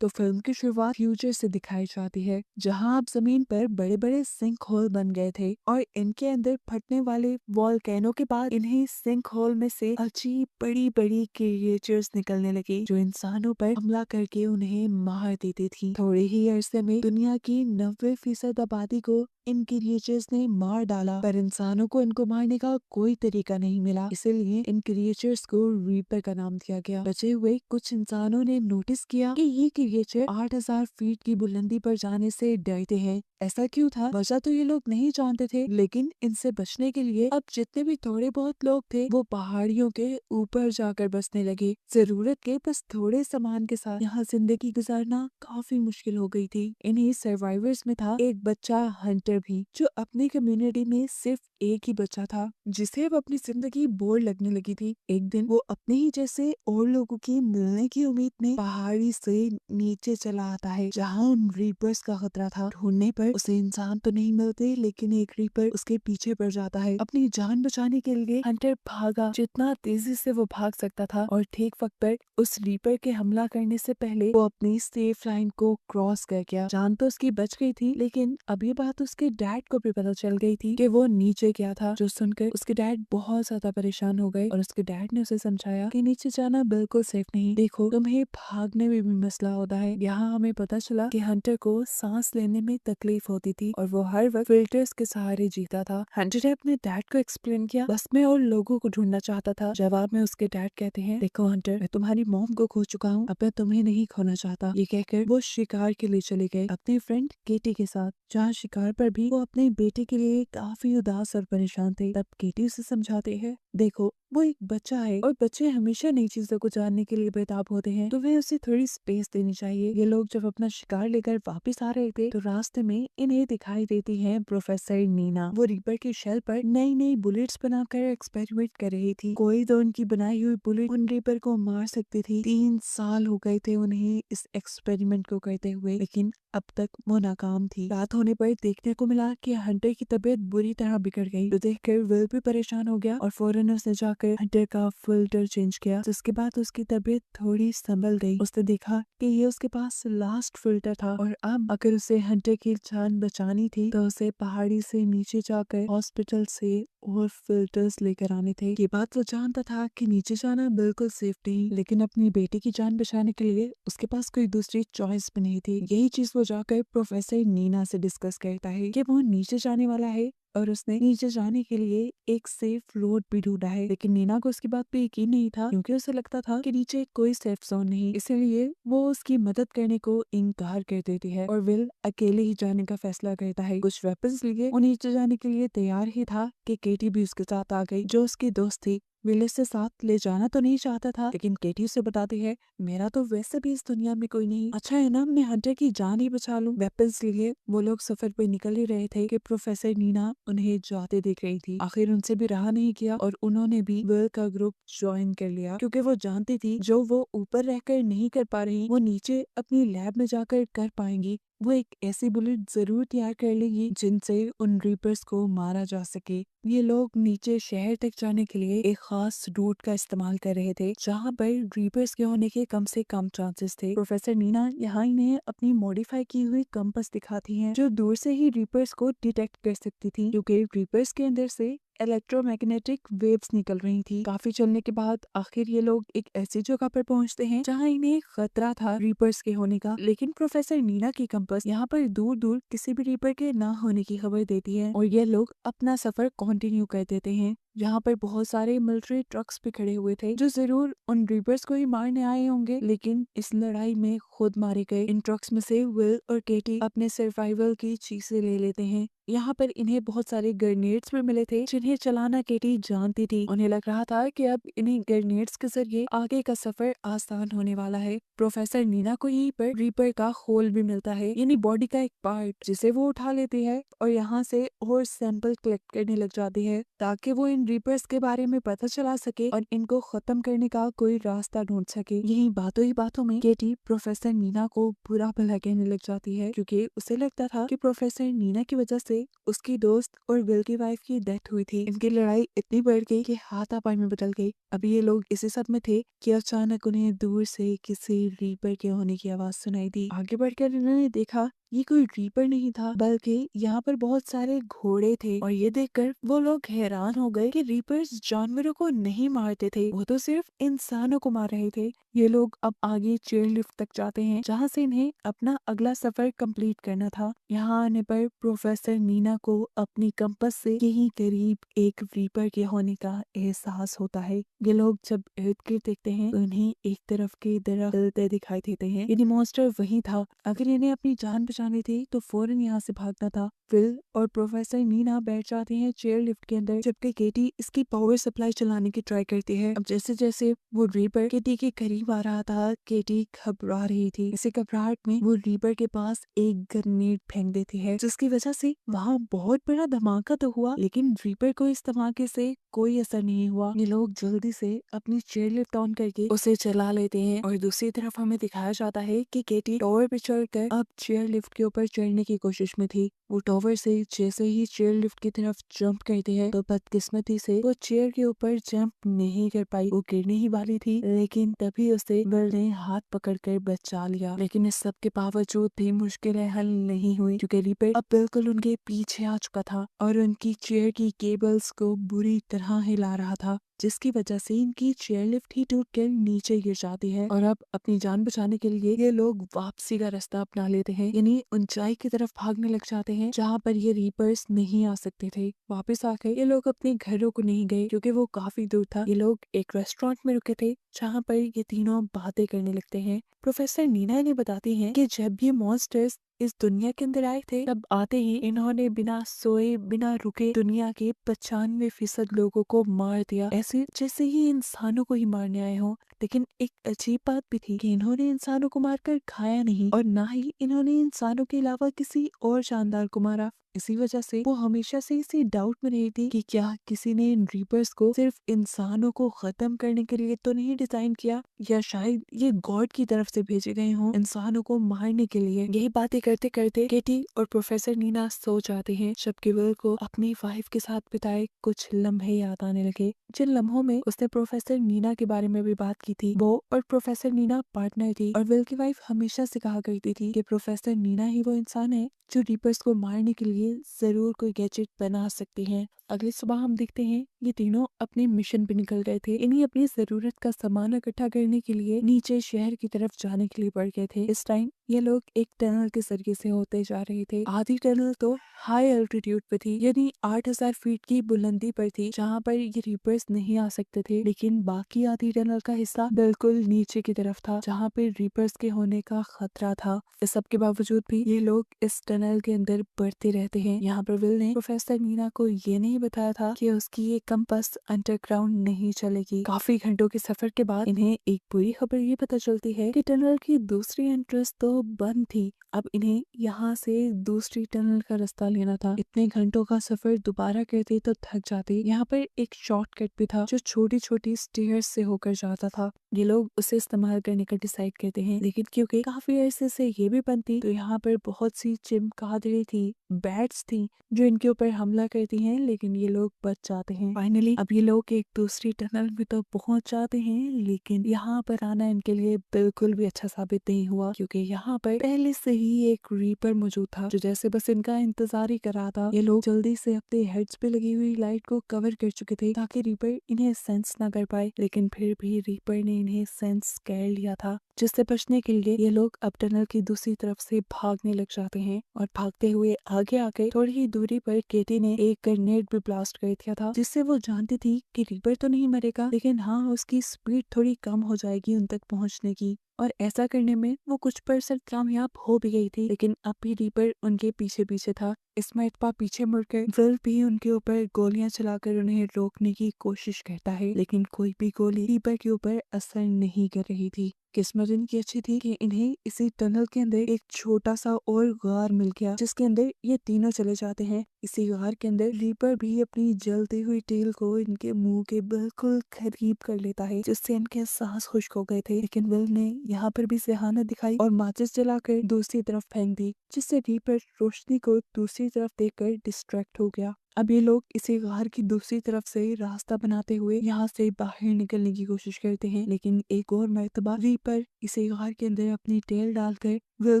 तो फिल्म की शुरुआत फ्यूचर से दिखाई जाती है, जहां अब जमीन पर बड़े बड़े सिंक होल बन गए थे और इनके अंदर फटने वाले वॉल्केनो के बाद इन्हीं सिंक होल में से अजीब बड़ी बड़ी क्रिएचर्स निकलने लगी, जो इंसानों पर हमला करके उन्हें मार देती थी। थोड़े ही अरसे में दुनिया की 90% आबादी को इन क्रिएचर्स ने मार डाला, पर इंसानों को इनको मारने का कोई तरीका नहीं मिला, इसलिए इन क्रिएचर्स को रीपर का नाम दिया गया। बचे हुए कुछ इंसानों ने नोटिस किया कि ये क्रिएचर 8000 फीट की बुलंदी पर जाने से डरते हैं। ऐसा क्यों था, वजह तो ये लोग नहीं जानते थे, लेकिन इनसे बचने के लिए अब जितने भी थोड़े बहुत लोग थे वो पहाड़ियों के ऊपर जाकर बसने लगे। जरूरत के बस थोड़े सामान के साथ यहाँ जिंदगी गुजारना काफी मुश्किल हो गई थी। इन्हीं सर्वाइवर्स में था एक बच्चा हंटर भी, जो अपनी कम्युनिटी में सिर्फ एक ही बच्चा था, जिसे अब अपनी जिंदगी बोर लगने लगी थी। एक दिन वो अपने ही जैसे और लोगों की मिलने की उम्मीद में पहाड़ी से नीचे चला आता है, जहाँ उन रीपर्स का खतरा था। ढूंढने पर उसे इंसान तो नहीं मिलते, लेकिन एक रीपर उसके पीछे पड़ जाता है। अपनी जान बचाने के लिए हंटर भागा जितना तेजी से वो भाग सकता था, और ठीक वक्त पर उस रीपर के हमला करने से पहले वो अपनी सेफ लाइन को क्रॉस कर गया। जान तो उसकी बच गई थी, लेकिन अब ये बात उसके डैड को भी पता चल गई थी कि वो नीचे गया था, जो सुनकर उसके डैड बहुत ज्यादा परेशान हो गए और उसके डैड ने उसे समझाया कि नीचे जाना बिल्कुल सेफ नहीं। देखो, तुम्हें भागने में भी मसला होता है। यहाँ हमें पता चला कि हंटर को सांस लेने में तकलीफ होती थी और वो हर वक्त फिल्टर्स के सहारे जीता था। हंटर ने अपने डैड को एक्सप्लेन किया, बस मैं और लोगों को ढूंढना चाहता था। जवाब में उसके डैड कहते हैं, देखो हंटर, मैं तुम्हारी मॉम को खो चुका हूँ, अब मैं तुम्हें नहीं खोना चाहता। ये कहकर वो शिकार के लिए चले गए अपने फ्रेंड केटी के साथ। जहाँ शिकार पर भी वो अपने बेटे के लिए काफी उदास और परेशान थे। तब केटी उसे समझाते हैं, देखो वो एक बच्चा है और बच्चे हमेशा नई चीजों को जानने के लिए बेताब होते हैं, तो वे उसे थोड़ी स्पेस देनी चाहिए। ये लोग जब अपना शिकार लेकर वापस आ रहे थे, तो रास्ते में इन्हें दिखाई देती है प्रोफेसर नीना। वो रीपर की शेल पर नई नई बुलेट्स बनाकर एक्सपेरिमेंट कर रही थी। कोई तो उनकी बनाई हुई बुलेट उन रीपर को मार सकती थी। 3 साल हो गए थे उन्हें इस एक्सपेरिमेंट को करते हुए, लेकिन अब तक वो नाकाम थी। रात होने पर देखने को मिला कि हंटर की तबीयत बुरी तरह बिगड़ गई, तो देखकर विल भी परेशान हो गया और फौरन उसने जाकर हंटर का फिल्टर चेंज किया। जिसके बाद उसकी तबीयत थोड़ी संभल गई। उसने देखा कि ये उसके पास लास्ट फिल्टर था, और अब अगर उसे हंटर की जान बचानी थी तो उसे पहाड़ी से नीचे जाकर हॉस्पिटल से और फिल्टर्स लेकर आने थे। ये बात वो जानता था कि नीचे जाना बिल्कुल सेफ नहीं, लेकिन अपनी बेटी की जान बचाने के लिए उसके पास कोई दूसरी चॉइस भी नहीं थी। यही चीज वो जाकर प्रोफेसर नीना से डिस्कस करता है कि वो नीचे जाने वाला है और उसने नीचे जाने के लिए एक सेफ रोड भी ढूंढा है। लेकिन नीना को उसकी बात पे यकीन नहीं था, क्योंकि उसे लगता था कि नीचे कोई सेफ जोन नहीं, इसलिए वो उसकी मदद करने को इनकार कर देती है और विल अकेले ही जाने का फैसला करता है। कुछ वेपन्स लिए वो नीचे जाने के लिए तैयार ही था कि केटी भी उसके साथ आ गई, जो उसकी दोस्त थी। विल इसे साथ ले जाना तो नहीं चाहता था, लेकिन केटी उसे बताती है, मेरा तो वैसे भी इस दुनिया में कोई नहीं, अच्छा है ना मैं हंटर की जान ही बचा लूं। वेपन्स लिए वो लोग सफर पे निकल ही रहे थे कि प्रोफेसर नीना उन्हें जाते देख रही थी। आखिर उनसे भी रहा नहीं किया और उन्होंने भी विल का ग्रुप ज्वाइन कर लिया, क्योंकि वो जानती थी जो वो ऊपर रहकर नहीं कर पा रही, वो नीचे अपनी लैब में जाकर कर पाएंगी। वो एक ऐसी बुलेट जरूर तैयार कर लेगी जिनसे उन रीपर्स को मारा जा सके। ये लोग नीचे शहर तक जाने के लिए एक खास रूट का इस्तेमाल कर रहे थे, जहाँ पर रीपर्स के होने के कम से कम चांसेस थे। प्रोफेसर नीना यहाँ इन्हें अपनी मॉडिफाई की हुई कंपास दिखाती हैं, जो दूर से ही रीपर्स को डिटेक्ट कर सकती थी, क्योंकि रीपर्स के अंदर से इलेक्ट्रोमैग्नेटिक वेव्स निकल रही थी। काफी चलने के बाद आखिर ये लोग एक ऐसी जगह पर पहुंचते हैं जहां इन्हें खतरा था रीपर्स के होने का, लेकिन प्रोफेसर नीना की कंपास यहाँ पर दूर दूर किसी भी रीपर के ना होने की खबर देती है और ये लोग अपना सफर कंटिन्यू कर देते हैं। जहाँ पर बहुत सारे मिलिट्री ट्रक्स भी खड़े हुए थे, जो जरूर उन रीपर्स को ही मारने आए होंगे, लेकिन इस लड़ाई में खुद मारे गए। इन ट्रक्स में से विल और केटी अपने सर्वाइवल की चीजें ले लेते हैं। यहाँ पर इन्हें बहुत सारे ग्रेनेड्स भी मिले थे, जिन्हें चलाना केटी जानती थी। उन्हें लग रहा था कि अब इन्हें ग्रेनेड्स के जरिए आगे का सफर आसान होने वाला है। प्रोफेसर नीना को यहीं पर रीपर का खोल भी मिलता है, यानी बॉडी का एक पार्ट, जिसे वो उठा लेती है और यहाँ से और सैंपल कलेक्ट करने लग जाती है, ताकि वो इन इन रीपर्स के बारे में पता चला सके और इनको खत्म करने का कोई रास्ता ढूंढ सके। यही बातों ही बातों में केटी प्रोफेसर नीना को बुरा भला कहने लग जाती है, क्योंकि उसे लगता था कि प्रोफेसर नीना की वजह से उसकी दोस्त और विल की वाइफ की डेथ हुई थी। इनकी लड़ाई इतनी बढ़ गई कि हाथापाई में बदल गई। अभी ये लोग इसी सदमे थे कि अचानक उन्हें दूर से किसी रीपर के होने की आवाज सुनाई दी। आगे बढ़कर इन्होंने देखा ये कोई रीपर नहीं था, बल्कि यहाँ पर बहुत सारे घोड़े थे। और ये देखकर वो लोग हैरान हो गए कि रीपर्स जानवरों को नहीं मारते थे, वो तो सिर्फ इंसानों को मार रहे थे। ये लोग अब आगे चेयर लिफ्ट तक जाते हैं, जहाँ से इन्हें अपना अगला सफर कंप्लीट करना था। यहाँ आने पर प्रोफेसर नीना को अपनी कंपास से यही करीब एक रीपर के होने का एहसास होता है। ये लोग जब इर्द गिर्द देखते हैं तो उन्हें एक तरफ के दरख्त हिलते दिखाई देते हैं, यानी मॉन्स्टर वही था। अगर इन्हें अपनी जान बचानी थी तो फौरन यहाँ से भागना था। फिल और प्रोफेसर नीना बैठ जाते हैं चेयर लिफ्ट के अंदर, जबकि केटी इसकी पावर सप्लाई चलाने की ट्राई करती है। अब जैसे जैसे वो रीपर केटी के करीब आ रहा था, केटी घबरा रही थी। इसी घबराहट में वो रीपर के पास एक ग्रेनेड फेंक देती है, जिसकी वजह से वहाँ बहुत बड़ा धमाका तो हुआ, लेकिन रीपर को इस धमाके से कोई असर नहीं हुआ। ये लोग जल्दी से अपनी चेयर लिफ्ट ऑन करके उसे चला लेते हैं और दूसरी तरफ हमें दिखाया जाता है कि केटी टॉवर पे चढ़कर अब चेयर लिफ्ट के ऊपर चढ़ने की कोशिश में थी। वो टॉवर से जैसे ही चेयर लिफ्ट की तरफ जंप करती है तो बदकिस्मती से वो चेयर के ऊपर जंप नहीं कर पाई। वो गिरने ही वाली थी, लेकिन तभी उसे विल ने हाथ पकड़कर बचा लिया। लेकिन इस सब के बावजूद भी मुश्किलें हल नहीं हुई, क्योंकि रीपर अब बिल्कुल उनके पीछे आ चुका था और उनकी चेयर की केबल्स को बुरी तरह हिला रहा था, जिसकी वजह से इनकी चेयर लिफ्ट ही टूटकर नीचे गिर जाती है। और अब अपनी जान बचाने के लिए ये लोग वापसी का रास्ता अपना लेते हैं, यानी ऊंचाई की तरफ भागने लग जाते हैं जहाँ पर ये रीपर्स नहीं आ सकते थे। वापस आकर ये लोग अपने घरों को नहीं गए, क्योंकि वो काफी दूर था। ये लोग एक रेस्टोरेंट में रुके थे, जहाँ पर ये तीनों बातें करने लगते हैं। प्रोफेसर नीना ने बताती हैं कि जब ये मॉन्स्टर्स इस दुनिया के अंदर आए थे, तब आते ही इन्होंने बिना सोए बिना रुके दुनिया के 95% लोगों को मार दिया, ऐसे जैसे ही इंसानों को ही मारने आए हों। लेकिन एक अजीब बात भी थी कि इन्होंने इंसानों को मारकर खाया नहीं, और ना ही इन्होंने इंसानों के अलावा किसी और जानदार को मारा। इसी वजह से वो हमेशा से इसी डाउट में रही थी कि क्या किसी ने इन रीपर्स को सिर्फ इंसानों को खत्म करने के लिए तो नहीं डिजाइन किया, या शायद ये गॉड की तरफ से भेजे गए हों इंसानों को मारने के लिए। यही बातें करते करते केटी और प्रोफेसर नीना सो जाते हैं, जबकि विल को अपनी वाइफ के साथ बिताए कुछ लम्हे याद आने लगे, जिन लम्हों में उसने प्रोफेसर नीना के बारे में भी बात की थी। वो और प्रोफेसर नीना पार्टनर थी, और विल की वाइफ हमेशा से कहा करती थी कि प्रोफेसर नीना ही वो इंसान है जो रीपर्स को मारने के लिए जरूर कोई गैजेट बना सकती हैं। अगली सुबह हम देखते हैं ये तीनों अपने मिशन पे निकल गए थे। इन्हें अपनी जरूरत का सामान इकट्ठा करने के लिए नीचे शहर की तरफ जाने के लिए बढ़ गए थे। इस टाइम ये लोग एक टनल के जरिए से होते जा रहे थे। आधी टनल तो हाई एल्टीट्यूड पे थी, यानी 8000 फीट की बुलंदी पर थी, जहाँ पर ये रीपर्स नहीं आ सकते थे। लेकिन बाकी आधी टनल का हिस्सा बिल्कुल नीचे की तरफ था, जहाँ पे रीपर्स के होने का खतरा था। इस सब के बावजूद भी ये लोग इस टनल के अंदर बढ़ते रहते हैं। यहाँ पर विल ने प्रोफेसर नीना को ये नहीं बताया था कि उसकी ये कंपास अंडरग्राउंड नहीं चलेगी। काफी घंटों के सफर के बाद इन्हें एक बुरी खबर ये पता चलती है कि टनल की दूसरी एंट्रेंस तो बंद थी। अब इन्हें यहाँ से दूसरी टनल का रास्ता लेना था। इतने घंटों का सफर दोबारा करते तो थक जाते। यहाँ पर एक शॉर्टकट भी था जो छोटी छोटी स्टेयर्स से होकर जाता था। ये लोग उसे इस्तेमाल करने का डिसाइड करते हैं, लेकिन क्योंकि काफी अरसे से ये भी बंद थी, तो यहाँ पर बहुत सी चिमगादड़ें थी, बैट्स थी, जो इनके ऊपर हमला करती हैं, लेकिन ये लोग बच जाते हैं। फाइनली अब ये लोग एक दूसरी टनल में तो पहुंच जाते हैं, लेकिन यहाँ पर आना इनके लिए बिल्कुल भी अच्छा साबित नहीं हुआ, क्योंकि यहाँ पर पहले से ही एक रीपर मौजूद था जो जैसे बस इनका इंतजार ही कर रहा था। ये लोग जल्दी से अपने हेड्स पे लगी हुई लाइट को कवर कर चुके थे ताकि रीपर इन्हें सेंस ना कर पाए, लेकिन फिर भी रीपर ने इन्हें सेंस कर लिया था, जिससे बचने के लिए ये लोग अब टनल की दूसरी तरफ से भागने लग जाते हैं। और भागते हुए आगे आकर थोड़ी ही दूरी पर केटी ने एक ग्रेनेड भी ब्लास्ट कर दिया था, जिससे वो जानती थी कि रीपर तो नहीं मरेगा, लेकिन हाँ उसकी स्पीड थोड़ी कम हो जाएगी उन तक पहुंचने की। और ऐसा करने में वो कुछ % कामयाब हो भी गई थी, लेकिन अब भी रीपर उनके पीछे पीछे था। स्मिथ पीछे मुड़कर विल भी उनके ऊपर गोलियां चलाकर उन्हें रोकने की कोशिश करता है, लेकिन कोई भी गोली रीपर के ऊपर असर नहीं कर रही थी। किस्मत इनकी अच्छी थी कि इन्हें इसी टनल के अंदर एक छोटा सा और गार मिल गया, जिसके अंदर ये तीनों चले जाते हैं। इसी गार के अंदर रीपर भी अपनी जलती हुई टेल को इनके मुंह के बिल्कुल करीब कर लेता है, जिससे इनके सांस खुश्क हो गए थे। लेकिन विल ने यहाँ पर भी जहानत दिखाई और माचिस जलाकर दूसरी तरफ फेंक दी, जिससे रीपर रोशनी को दूसरी तरफ देखकर डिस्ट्रैक्ट हो गया। अब ये लोग इसी गार की दूसरी तरफ से रास्ता बनाते हुए यहाँ से बाहर निकलने की कोशिश करते हैं, लेकिन एक और मर्तबा रीपर इसी गार के अंदर अपनी टेल डालकर विल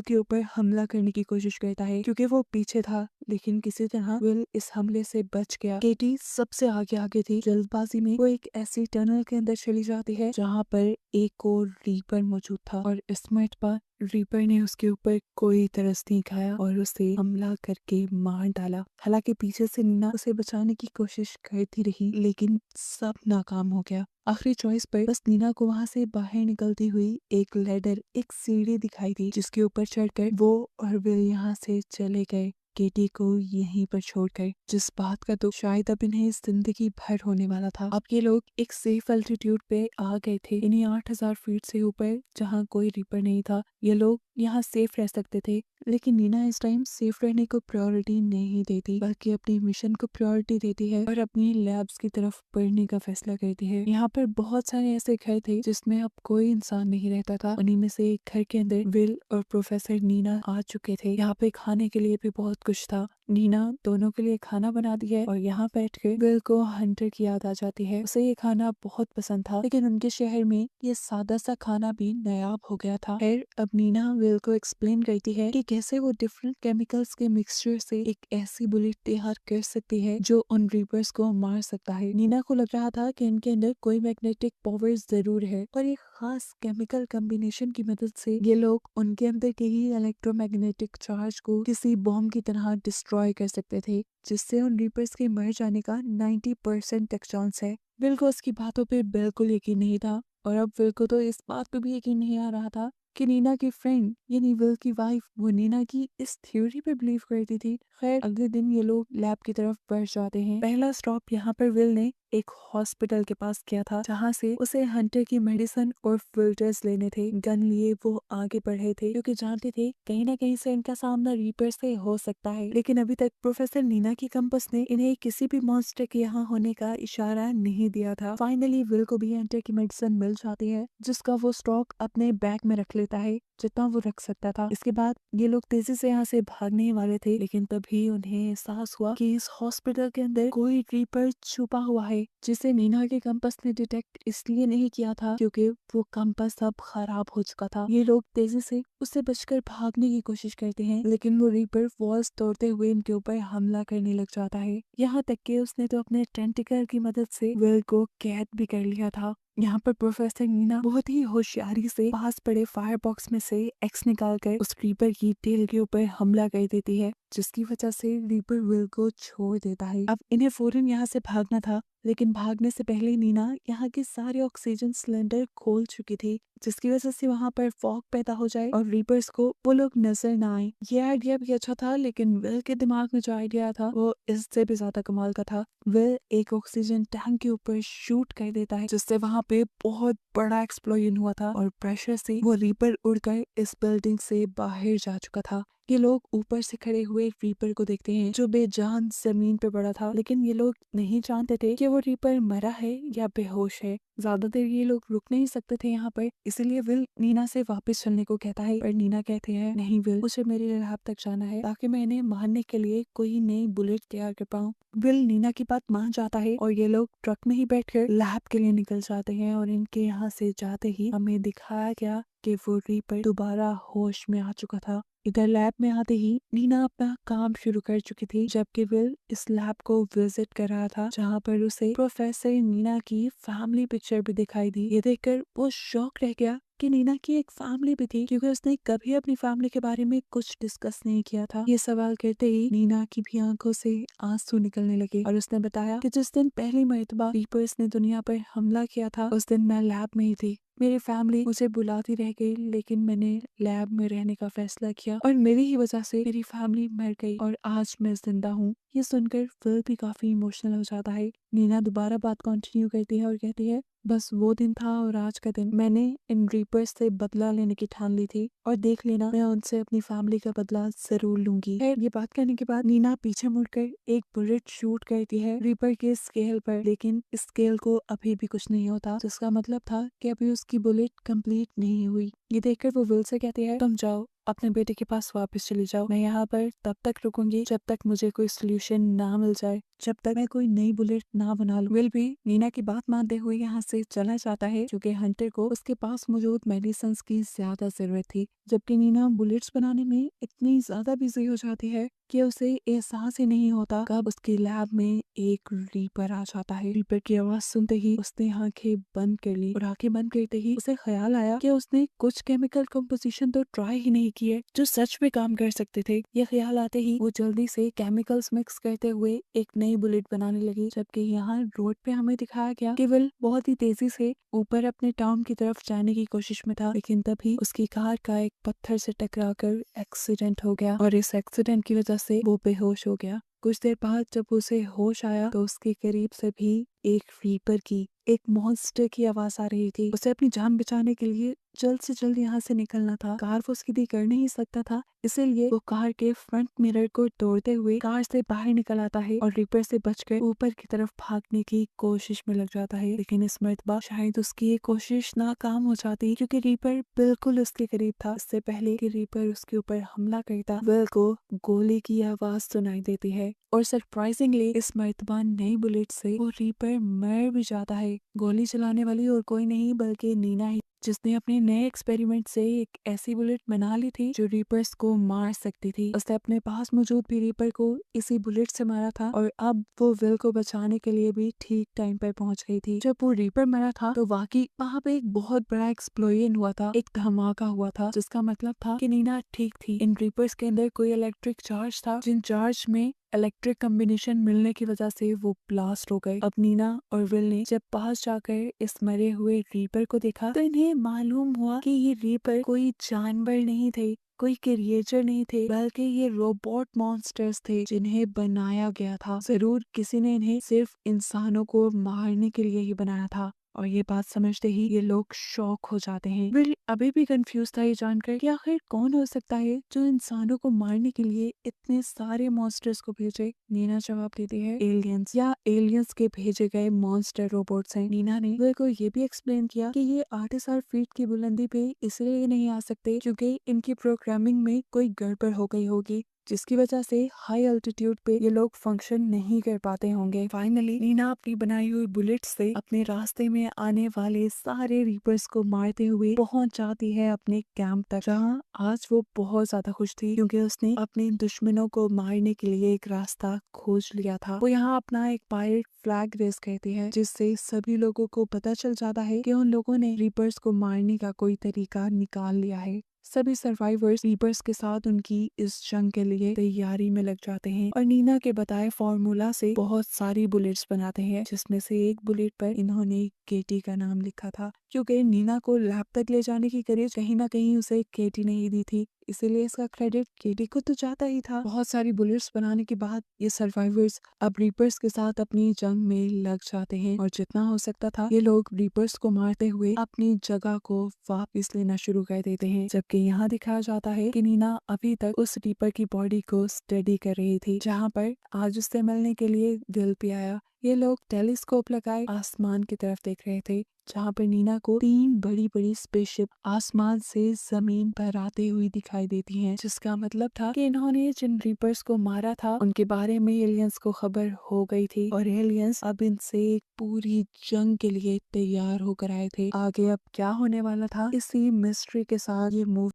के ऊपर हमला करने की कोशिश करता है, क्योंकि वो पीछे था। लेकिन किसी तरह विल इस हमले से बच गया। केटी सबसे आगे थी। जल्दबाजी में वो एक ऐसी टनल के अंदर चली जाती है जहाँ पर एक और रीपर मौजूद था, और स्मिथ पर रीपर ने उसके ऊपर कोई तरस नहीं खाया और उसे हमला करके मार डाला। हालांकि पीछे से नीना उसे बचाने की कोशिश करती रही, लेकिन सब नाकाम हो गया। आखिरी चॉइस पर बस नीना को वहां से बाहर निकलती हुई एक लैडर, एक सीढ़ी दिखाई दी, जिसके ऊपर चढ़कर वो और विल यहाँ से चले गए, केटी को यहीं पर छोड़कर। जिस बात का तो शायद अब इन्हें जिंदगी भर होने वाला था। अब ये लोग एक सेफ एल्टीट्यूड पे आ गए थे, इन्हीं 8000 फीट से ऊपर, जहाँ कोई रीपर नहीं था। ये लोग यहाँ सेफ रह सकते थे, लेकिन नीना इस टाइम सेफ रहने को प्रायोरिटी नहीं देती, बल्कि अपनी मिशन को प्रायोरिटी देती है और अपनी लैब्स की तरफ बढ़ने का फैसला करती है। यहाँ पर बहुत सारे ऐसे घर थे जिसमें अब कोई इंसान नहीं रहता था। उन्हीं में से एक घर के अंदर विल और प्रोफेसर नीना आ चुके थे। यहाँ पे खाने के लिए भी बहुत कुछ था। नीना दोनों के लिए खाना बनाती है और यहाँ बैठकर विल को हंटर की याद आ जाती है। उसे ये खाना बहुत पसंद था, लेकिन उनके शहर में ये सादा सा खाना भी नायाब हो गया था। खैर, अब नीना विल को एक्सप्लेन करती है कि कैसे वो डिफरेंट केमिकल्स के मिक्सचर से एक ऐसी बुलेट तैयार कर सकती है जो उन रीपर्स को मार सकता है। नीना को लग रहा था कि इनके अंदर कोई मैग्नेटिक पावर जरूर है और एक खास केमिकल कॉम्बिनेशन की मदद से ये लोग उनके अंदर के ही इलेक्ट्रोमैग्नेटिक चार्ज को किसी बॉम्ब की तरह डिस्ट्रॉय कर सकते थे, जिससे उन रीपर्स के मर जाने का 90% तक चांस है। विल को उसकी बातों पे बिल्कुल यकीन नहीं था, और अब विल को तो इस बात पे भी यकीन नहीं आ रहा था कि नीना की फ्रेंड यानी विल की वाइफ वो नीना की इस थ्योरी पे बिलीव करती थी। खैर, अगले दिन ये लोग लैब की तरफ बढ़ जाते हैं। पहला स्टॉप यहाँ पर विल ने एक हॉस्पिटल के पास किया था, जहाँ से उसे हंटर की मेडिसिन और फिल्टर्स लेने थे। गन लिए वो आगे बढ़े थे, क्योंकि जानते थे कहीं ना कहीं से इनका सामना रीपर से हो सकता है। लेकिन अभी तक प्रोफेसर नीना की कंपस ने इन्हें किसी भी मॉन्स्टर के यहाँ होने का इशारा नहीं दिया था। फाइनली विल को भी हंटर की मेडिसिन मिल जाती है, जिसका वो स्टॉक अपने बैग में रख लेता है, जितना वो रख सकता था। इसके बाद ये लोग तेजी से यहाँ से भागने वाले थे, लेकिन तभी उन्हें एहसास हुआ कि इस हॉस्पिटल के अंदर कोई रीपर छुपा हुआ है, जिसे नीना के कंपास ने डिटेक्ट इसलिए नहीं किया था क्योंकि वो कंपास अब खराब हो चुका था। ये लोग तेजी से उससे बचकर भागने की कोशिश करते हैं, लेकिन वो रीपर वॉल्स तोड़ते हुए इनके ऊपर हमला करने लग जाता है। यहाँ तक कि उसने तो अपने टेंटिकल की मदद से विल को कैद भी कर लिया था। यहाँ पर प्रोफेसर नीना बहुत ही होशियारी से पास पड़े फायर बॉक्स में से एक्स निकालकर उस रीपर की टेल के ऊपर हमला कर देती है, जिसकी वजह से रीपर विल को छोड़ देता है। अब इन्हें फौरन यहाँ से भागना था, लेकिन भागने से पहले नीना यहाँ के सारे ऑक्सीजन सिलेंडर खोल चुकी थी, जिसकी वजह से वहाँ पर फॉग पैदा हो जाए और रीपर्स को वो लोग नजर ना आए। ये आइडिया भी अच्छा था, लेकिन विल के दिमाग में जो आइडिया था वो इससे भी ज्यादा कमाल का था। विल एक ऑक्सीजन टैंक के ऊपर शूट कर देता है, जिससे वहाँ पे बहुत बड़ा एक्सप्लोजन हुआ था और प्रेशर से वो रीपर उड़कर इस बिल्डिंग से बाहर जा चुका था। ये लोग ऊपर से खड़े हुए रीपर को देखते हैं जो बेजान जमीन पे पड़ा था, लेकिन ये लोग नहीं जानते थे कि वो रीपर मरा है या बेहोश है। ज्यादा देर ये लोग रुक नहीं सकते थे यहाँ पर, इसलिए विल नीना से वापस चलने को कहता है, पर नीना कहते हैं नहीं विल, मुझे मेरे लैब तक जाना है ताकि मैं इन्हें मारने के लिए कोई नई बुलेट तैयार कर पाऊँ। विल नीना की बात मान जाता है और ये लोग ट्रक में ही बैठकर लैब के लिए निकल जाते हैं, और इनके यहाँ से जाते ही हमें दिखाया गया कि वो रीपर दोबारा होश में आ चुका था। इधर लैब में आते ही नीना अपना काम शुरू कर चुकी थी, जबकि विल इस लैब को विजिट कर रहा था, जहाँ पर उसे प्रोफेसर नीना की फैमिली पिक्चर भी दिखाई दी। ये देखकर वो शॉक रह गया कि नीना की एक फैमिली भी थी, क्योंकि उसने कभी अपनी फैमिली के बारे में कुछ डिस्कस नहीं किया था। ये सवाल करते ही नीना की भी आंखों से आंसू निकलने लगे और उसने बताया कि जिस दिन पहली मर्तबा रीपर्स ने दुनिया पर हमला किया था उस दिन मैं लैब में ही थी। मेरी फैमिली मुझे बुलाती रह गई, लेकिन मैंने लैब में रहने का फैसला किया और मेरी ही वजह से मेरी फैमिली मर गई और आज मैं जिंदा हूँ। ये सुनकर फिल भी काफी इमोशनल हो जाता है। नीना दोबारा बात कंटिन्यू करती है और कहती है, बस वो दिन था और आज का दिन मैंने इन रीपर्स से बदला लेने की ठान ली थी और देख लेना, मैं उनसे अपनी फैमिली का बदला जरूर लूंगी। खैर, ये बात करने के बाद नीना पीछे मुड़कर एक बुलेट शूट करती है रीपर के स्केल पर, लेकिन स्केल को अभी भी कुछ नहीं होता, जिसका मतलब था कि अभी उसकी बुलेट कंप्लीट नहीं हुई। ये देखकर वो विल से कहती है, तुम जाओ अपने बेटे के पास वापस चली जाओ, मैं यहाँ पर तब तक रुकूंगी जब तक मुझे कोई सोल्यूशन ना मिल जाए, जब तक मैं कोई नई बुलेट ना बना लूं। विल भी नीना की बात मानते हुए यहाँ से चला जाता है, क्योंकि हंटर को उसके पास मौजूद मेडिसिन की ज्यादा जरूरत थी, जबकि नीना बुलेट्स बनाने में इतनी ज्यादा बिजी हो जाती है कि उसे एहसास ही नहीं होता कब उसकी लैब में एक रीपर आ जाता है। रीपर की आवाज सुनते ही उसने आंखें बंद कर ली और आंखें बंद करते ही उसे ख्याल आया कि उसने कुछ केमिकल कंपोजिशन तो ट्राई ही नहीं किए जो सच में काम कर सकते थे। ये ख्याल आते ही वो जल्दी से केमिकल्स मिक्स करते हुए एक नई बुलेट बनाने लगी, जबकि यहाँ रोड पे हमें दिखाया गया कि विल बहुत ही तेजी से ऊपर अपने टाउन की तरफ जाने की कोशिश में था, लेकिन तभी उसकी कार का एक पत्थर से टकराकर एक्सीडेंट हो गया और इस एक्सीडेंट की वजह से वो बेहोश हो गया। कुछ देर बाद जब उसे होश आया तो उसके करीब से भी एक रीपर की, एक मॉन्स्टर की आवाज आ रही थी। उसे अपनी जान बचाने के लिए जल्द से जल्द यहाँ से निकलना था। कार वो सीधी कर नहीं सकता था, इसीलिए वो कार के फ्रंट मिरर को तोड़ते हुए कार से बाहर निकल आता है और रीपर से बचकर ऊपर की तरफ भागने की कोशिश में लग जाता है। लेकिन इस मर्तबा शायद उसकी ये कोशिश नाकाम हो जाती, क्योंकि रीपर बिल्कुल उसके करीब था। इससे पहले कि रीपर उसके ऊपर हमला करता, विल को गोली की आवाज सुनाई देती है और सरप्राइजिंगली इस मर्तबा नई बुलेट से वो रीपर मर भी जाता है। गोली चलाने वाली और कोई नहीं बल्कि नीना ही, जिसने अपने नए एक्सपेरिमेंट से एक ऐसी बुलेट बना ली थी जो रीपर्स को मार सकती थी। उसने अपने पास मौजूद भी रीपर को इसी बुलेट से मारा था और अब वो विल को बचाने के लिए भी ठीक टाइम पर पहुंच गई थी। जब वो रीपर मरा था तो वाकई वहाँ पे एक बहुत बड़ा एक्सप्लोजन हुआ था, एक धमाका हुआ था, जिसका मतलब था कि नीना ठीक थी। इन रीपर्स के अंदर कोई इलेक्ट्रिक चार्ज था, जिन चार्ज में इलेक्ट्रिक कॉम्बिनेशन मिलने की वजह से वो ब्लास्ट हो गए। अब नीना और विल ने जब पास जाकर इस मरे हुए रीपर को देखा तो इन्हें मालूम हुआ कि ये रीपर कोई जानवर नहीं थे, कोई क्रिएचर नहीं थे, बल्कि ये रोबोट मॉन्स्टर्स थे जिन्हें बनाया गया था। जरूर किसी ने इन्हें सिर्फ इंसानों को मारने के लिए ही बनाया था। और ये बात समझते ही ये लोग शॉक हो जाते हैं। विल अभी भी कंफ्यूज था ये जानकर कि आखिर कौन हो सकता है जो इंसानों को मारने के लिए इतने सारे मॉन्स्टर्स को भेजे। नीना जवाब देती है, एलियंस या एलियंस के भेजे गए मॉन्स्टर रोबोट्स हैं। नीना ने विल को ये भी एक्सप्लेन किया कि ये 8,000 फीट की बुलंदी पे इसलिए नहीं आ सकते क्योंकि इनकी प्रोग्रामिंग में कोई गड़बड़ हो गई होगी, जिसकी वजह से हाई अल्टीट्यूड पे ये लोग फंक्शन नहीं कर पाते होंगे। फाइनली नीना अपनी बनाई हुई बुलेट से अपने रास्ते में आने वाले सारे रीपर्स को मारते हुए पहुंच जाती है अपने कैंप तक, जहां आज वो बहुत ज्यादा खुश थी क्योंकि उसने अपने दुश्मनों को मारने के लिए एक रास्ता खोज लिया था। वो यहाँ अपना एक पायरेट फ्लैग रेस कहती है, जिससे सभी लोगों को पता चल जाता है कि उन लोगों ने रीपर्स को मारने का कोई तरीका निकाल लिया है। सभी सर्वाइवर्स रीपर्स के साथ उनकी इस जंग के लिए तैयारी में लग जाते हैं और नीना के बताए फॉर्मूला से बहुत सारी बुलेट्स बनाते हैं, जिसमें से एक बुलेट पर इन्होंने केटी का नाम लिखा था, क्योंकि नीना को लैब तक ले जाने की करेज कहीं ना कहीं उसे केटी नहीं दी थी, इसीलिए इसका क्रेडिट केटी को तो जाता ही था। बहुत सारी बुलेट्स बनाने के बाद ये सर्वाइवर्स अब रीपर्स के साथ अपनी जंग में लग जाते हैं और जितना हो सकता था ये लोग रीपर्स को मारते हुए अपनी जगह को वापस लेना शुरू कर देते हैं। जबकि यहाँ दिखाया जाता है कि नीना अभी तक उस रीपर की बॉडी को स्टडी कर रही थी, जहाँ पर आज उससे मिलने के लिए दिल भी आया। ये लोग टेलीस्कोप लगाए आसमान की तरफ देख रहे थे, जहाँ पर नीना को 3 बड़ी बड़ी स्पेसशिप आसमान से जमीन पर आते हुए दिखाई देती हैं, जिसका मतलब था कि इन्होंने जिन रीपर्स को मारा था उनके बारे में एलियंस को खबर हो गई थी और एलियंस अब इनसे एक पूरी जंग के लिए तैयार होकर आए थे। आगे अब क्या होने वाला था, इसी मिस्ट्री के साथ ये मूवी